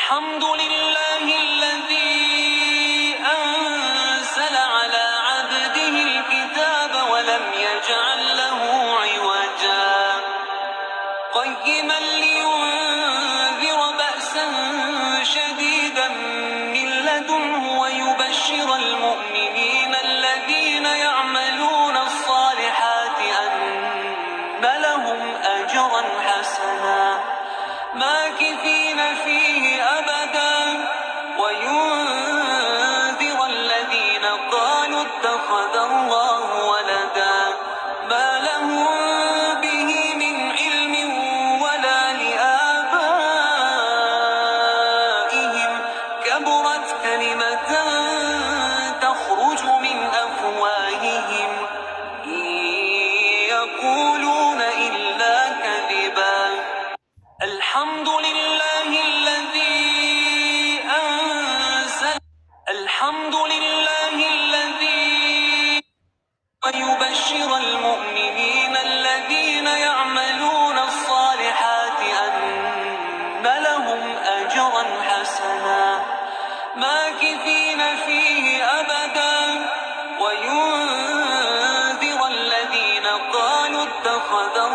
الحمد لله الذي أنزل على عبده الكتاب ولم يجعل له عوجا قيما لينذر بأسا شديدا من لدنه ويبشر المؤمنين الذين يعملون الصالحات أن لهم أجرا حسنا ماكثين فيه أبدا وينذر الذين قالوا اتخذ الله ولدا ما لهم به من علم ولا لآبائهم كبرت كلمة تخرج من أفواههم إن يقولون إلا كذبا الحمد لله الذي ويبشر المؤمنين الذين يعملون الصالحات أن لهم أجرا حسنا ماكثين فيه أبدا وينذر الذين قالوا اتخذ